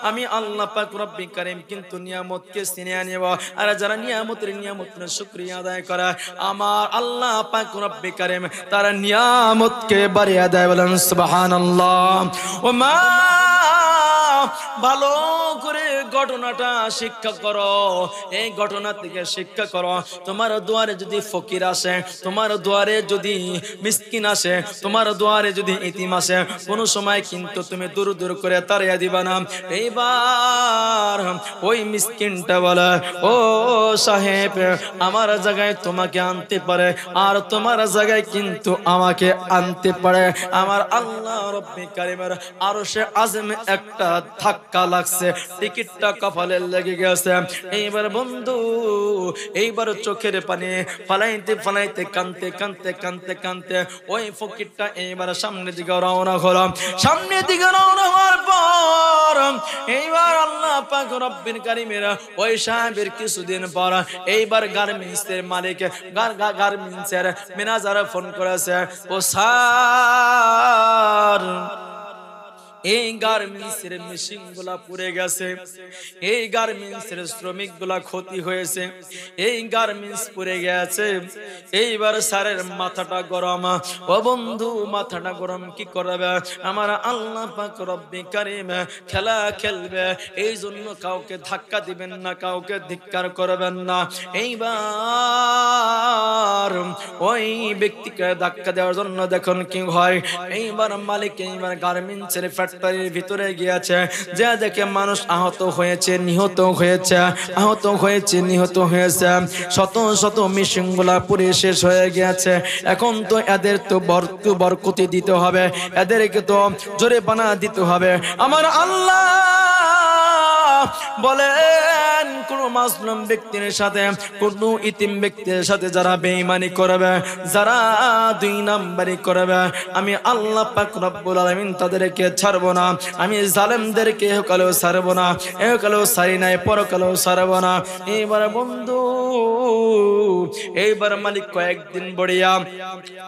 আমি আল্লাহ পাক রব্বি কারীম কিন্তু নিয়ামতকে ছিনিয়ে নেব। আর যারা নিয়ামতের শুকরিয়া আদায় করে আমার আল্লাহ পাক রব্বি কারীম তারা নিয়ামতকে বাড়িয়ে দেয়। বলেন সুবহানাল্লাহ। ও মা ভালো করে ঘটনাটা শিক্ষা করো, এই ঘটনা থেকে শিক্ষা করো। তোমার দুয়ারে যদি ফকির আসে, তোমার দুয়ারে যদি মিসকিন আসে, তোমার দুয়ারে যদি ইতিম আসে, কোন সময় কিন্তু তুমি দূর দূর করে তাড়িয়ে দিবা না। এইবার ওই মিসকিনটা বলে, ও সাহেব আমার জায়গায় তোমাকে আনতে পারে, আর তোমার জায়গায় কিন্তু আমাকে আনতে পারে। আমার আল্লাহ রব্বি কারীমের আরশে আযমে একটা ধাক্কা লাগছে, টিকিটটা কপালে লেগে গেছে। এইবার বন্ধু, এইবার চোখের পানি ফালাইতে ফালাইতে কানতে কানতে কানতে কানতে ওই ফকিরটা এইবার সামনের দিকে রওনা হলো। সামনের দিকে রওনা হওয়ার পর এইবার আল্লাহ পাক রব্বিল কারীমের ওই সাহেবের কিছুদিন পর এইবার গার্মেন্টসের মালিক গার্মেন্টসের ম্যানেজার ফোন করেছে, ও স্যার এই গার্মেন্টসের মেশিন গুলা পুড়ে গেছে, এই গার্মেন্টসের শ্রমিক গুলা ক্ষতি হয়েছে, এই গার্মেন্টস পুড়ে গেছে। এইবার স্যারের মাথাটা গরম। ও বন্ধু মাথাটা গরম কি করবে? আমার আল্লাহ পাক রব্বি কারীম খেলা খেলবে, এই জন্য কাউকে ধাক্কা দিবেন না, কাউকে ধিক্কার করবেন না। এইবার ওই ব্যক্তিকে ধাক্কা দেওয়ার জন্য দেখুন কি হয়। এইবার মালিক এইবার গার্মেন্টসের ফ্যাক্টরির ভিতরে গিয়েছে, যে দেখে মানুষ আহত হয়েছে, নিহত হয়েছে, আহত হয়েছে, নিহত হয়েছে। শত শত মেশিনগুলা পুড়ে শেষ হয়ে গিয়েছে। এখন তো এদের তো বরকতি দিতে হবে, এদেরকে তো জরিমানা দিতে হবে। আমার আল্লাহ বলেন, কোন মাজলুম ব্যক্তির সাথে, কোন ইতিম ব্যক্তির সাথে যারা বেঈমানি করবে, যারা দুই নাম্বারি করবে, আমি আল্লাহ পাক রব্বুল আলামিন তাদেরকে ছাড়বো না। আমি জালেমদেরকে এহকালেও ছাড়বো না, এহকালেও ছাড়ি নাই, পরকালেও ছাড়বো না। এইবার বন্ধু, এইবার মালিক কয়েকদিন বড়িয়া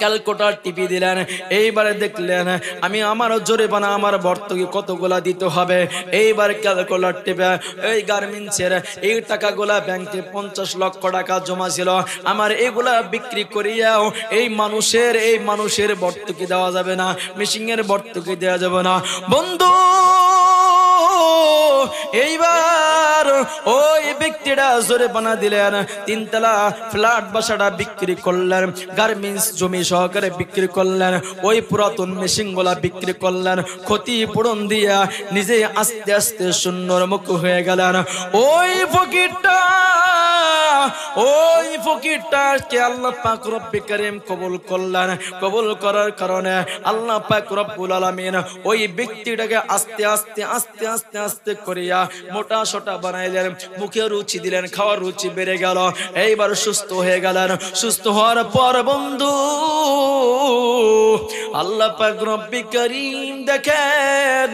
ক্যালকুলেটর টিপি দিলেন। এইবারে দেখলেন আমি আমার জরিমানা আমার ভর্তুকি কতগুলা দিতে হবে। এইবার ক্যালকুলেটর টিপে এই গার্মেন্টসের এই টাকাগুলা ব্যাংকে 50 লক্ষ টাকা জমা ছিল, আমার এগুলা বিক্রি করিয়াও এই মানুষের ভর্তুকি দেওয়া যাবে না, মেশিনের ভর্তুকি দেওয়া যাবে না। বন্ধু এইবার ওই ব্যক্তিটা জরিমানা দিলেন, 3 তলা ফ্ল্যাট বাসাটা বিক্রি করলেন, গার্মেন্টস জমি সহকারে বিক্রি করলেন, ওই পুরাতন মেশিনগুলা বিক্রি করলেন, ক্ষতিপূরণ দিয়া নিজে আস্তে আস্তে শূন্যর মুখ হয়ে গেলেন। ওই ফকিরটাকে আল্লাহ পাক রব্বি কারীম কবুল করলেন। কবুল করার কারণে আল্লাহ পাক রব্বুল আলামিন ওই ব্যক্তিটাকে আস্তে আস্তে আস্তে আস্তে আস্তে করিয়া মোটা সোটা বানাইলেন, মুখে রুচি দিলেন, খাওয়ার রুচি বেড়ে গেল। এইবার সুস্থ হয়ে গেলেন। সুস্থ হওয়ার পর বন্ধু আল্লাহ পাক রব্বি কারীম দেখেন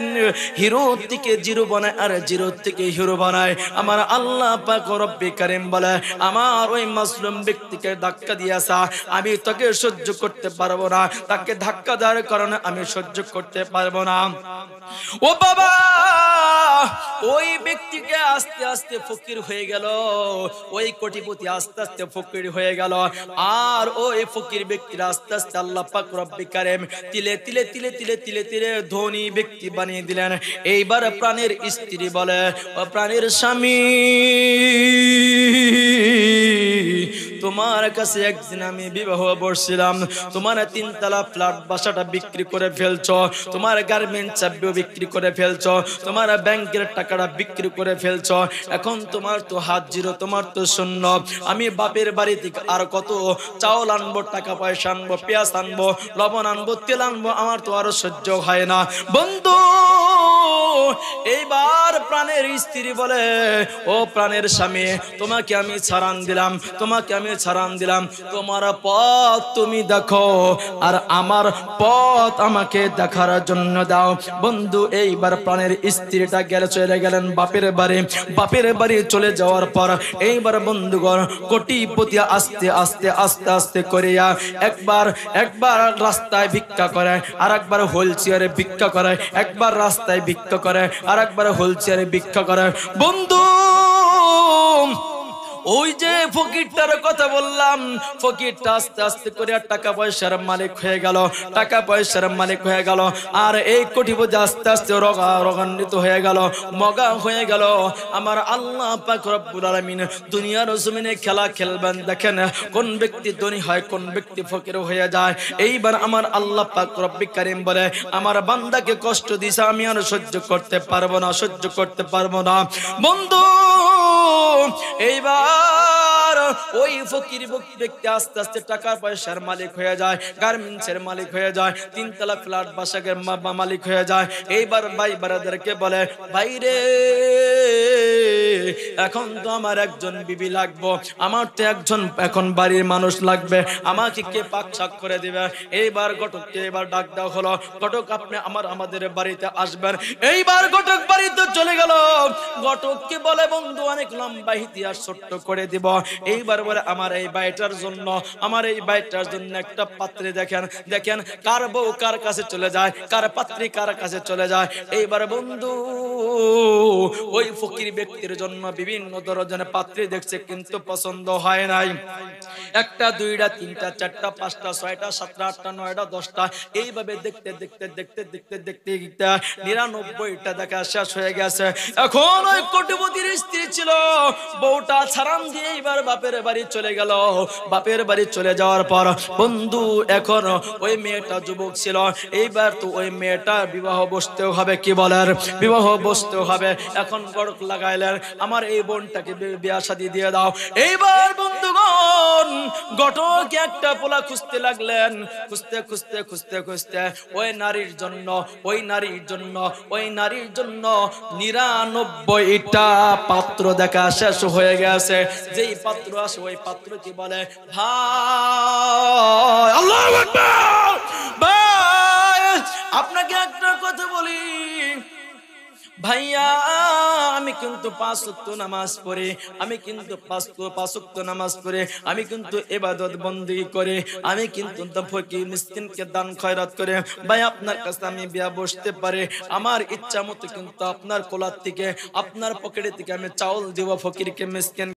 হিরো থেকে জিরো বানায় আর জিরো থেকে হিরো বানায়। আমার আল্লাহ পাক রব্বি কারীম বলে, আমার ওই মাসলুম ব্যক্তিকে ধাক্কা দিয়েছা, আমি তাকে সহ্য করতে পারবো না, তাকে ধাক্কা দেওয়ার কারণে আমি সহ্য করতে পারবো না। ও বাবা, ওই ব্যক্তিকে আস্তে আস্তে ফকির হয়ে গেল, ওই কোটিপতি আস্তে আস্তে ফকির হয়ে গেল। আর ওই ফকির ব্যক্তিরা আস্তে আস্তে আল্লাহ পাক রব্বি কারীম তিলে তিলে তিলে তিলে তিলে তিলে ধনী ব্যক্তি বানিয়ে দিলেন। এইবার প্রাণের স্ত্রী বলে, ও প্রাণের স্বামী, তোমার কাছে একদিন আমি বিবাহ বসছিলাম, তোমার 3 তলা ফ্ল্যাট বাসাটা বিক্রি করে ফেলছো, তোমার গার্মেন্টস চাবিও বিক্রি করে ফেলছো, তোমার ব্যাংকের টাকাটা বিক্রি করে ফেলছো। এখন তোমার তো হাত জিরো, তোমার তো শূন্য। আমি বাপের বাড়ি থেকে আর কত চাউল আনবো, টাকা পয়সা আনবো, পেঁয়াজ আনবো, লবণ আনবো, তেল আনবো, আমার তো আরো সহ্য হয় না। বন্ধু এইবার প্রাণের স্ত্রী বলে, ও প্রাণের স্বামী, তোমাকে আমি ছাড়ান দিলাম, তোমাকে আমি ছাড়ান দিলাম, তোমার পথ তুমি দেখো আর আমার পথ আমাকে দেখার জন্য দাও। বন্ধু এইবার প্রাণের স্ত্রীটা চলে গেলেন বাপের বাড়ি। বাপের বাড়ি চলে যাওয়ার পর এইবার বন্ধুগণ কোটিপতি আস্তে আস্তে আস্তে আস্তে করিয়া একবার রাস্তায় ভিক্ষা করে, আর একবার হুইলচেয়ারে ভিক্ষা করে, একবার রাস্তায় ভিক্ষা করে, আর একবার হুইলচেয়ারে ভিক্ষা করে। বন্ধু ওই যে ফকিরটার কথা বললাম, ফকিরটা আস্তে আস্তে করে টাকা পয়সার মালিক হয়ে গেল, টাকা পয়সার মালিক হয়ে গেল। আর এই কোটিপতি আস্তে আস্তে রোগান্বিত হয়ে গেল, মগা হয়ে গেল। আমার আল্লাহ পাক রব্বুল আলামিন দুনিয়ার জমিনে খেলা খেলবেন, দেখেন কোন ব্যক্তি ধনী হয়, কোন ব্যক্তি ফকির হয়ে যায়। এইবার আমার আল্লাহ পাক রব্বি কারীম বলে, আমার বান্দাকে কষ্ট দিছে, আমি আর সহ্য করতে পারবো না, সহ্য করতে পারবো না। বন্ধু এইবার ওই ফকির ব্যক্তি আস্তে আস্তে টাকা পয়সার মালিক হয়ে যায়, গার্মেন্টসের মালিক হয়ে যায়, তিনতলা ফ্ল্যাট বাসাকের মালিক হয়ে যায়। এইবার ভাই বারাদারকে বলে, ভাইরে এখন তো আমার একজন বিবি লাগবে, আমার তো একজন এখন বাড়ির মানুষ লাগবে, আমাকে কে পাক শাক করে দিবে। এইবার ঘটককে এবার ডাক দেওয়া হলো, ঘটক আপনি আমাদের বাড়িতে আসবেন। এইবার ঘটক বাড়িতে চলে গেল। ঘটককে বলে, বন্ধু অনেক লম্বা ইতিহাস ছোট্ট করে দিব। এইবার বলে, আমার এই বাড়িটার জন্য, আমার এই বাড়িটার জন্য একটা পাত্রী দেখেন, দেখেন কার বউ কার কাছে চলে যায়, কার পাত্রী কার কাছে চলে যায়। এইবার বন্ধু ওই ফকির ব্যক্তির জন্য বিভিন্ন ধরনের পাত্রী দেখছে, কিন্তু পছন্দ হয় নাই। একটা, দুইটা, তিনটা, চারটা, পাঁচটা, ছয়টা, সাতটা, আটটা, নয়টা, 10টা, এইভাবে দেখতে দেখতে দেখতে দেখতে দেখতে 99টা দেখা শেষ হয়ে গেছে। এখন ওই কোটিপতির স্ত্রী ছিল, বউটা ছাড়ান দিয়ে এইবার বাপের বাড়ি চলে গেল। বাপের বাড়ি চলে যাওয়ার পর বন্ধু এখন ওই মেয়েটা যুবক ছিল, এইবার তো ওই মেয়েটা বিবাহ বসতেও হবে, কি বলার, বিবাহ বসতেও হবে। এখন গড়ক লাগাইলেন, আমার এই বোনটাকে বিয়া শাদী দিয়ে দাও। এইবার বন্ধুগণ ঘটক একটা পোলা খুঁজতে লাগলেন, খুঁজতে খুঁজতে খুঁজতে খুঁজতে ওই নারীর জন্য, ওই নারীর জন্য, ওই নারীর জন্য 99টা পাত্র দেখা শেষ হয়ে গেছে। যেই পাত্র আসে ওই পাত্র কি বলে, ভাই আল্লাহু আকবার, ভাই আপনাকে একটা কথা বলি ভাইয়া, আমি কিন্তু 5 ওয়াক্ত নামাজ পড়ি, আমি কিন্তু 5 ওয়াক্ত নামাজ পড়ে, আমি কিন্তু ইবাদত বন্দেগী করে, আমি কিন্তু ফকির মিসকিনকে দান খয়রাত করে। ভাই আপনার কাছে আমি বিয়া বসতে পারে, আমার ইচ্ছা মতো কিন্তু আপনার কোলার থেকে, আপনার পকেটে থেকে আমি চাউল দিব ফকিরকে, মিসকিন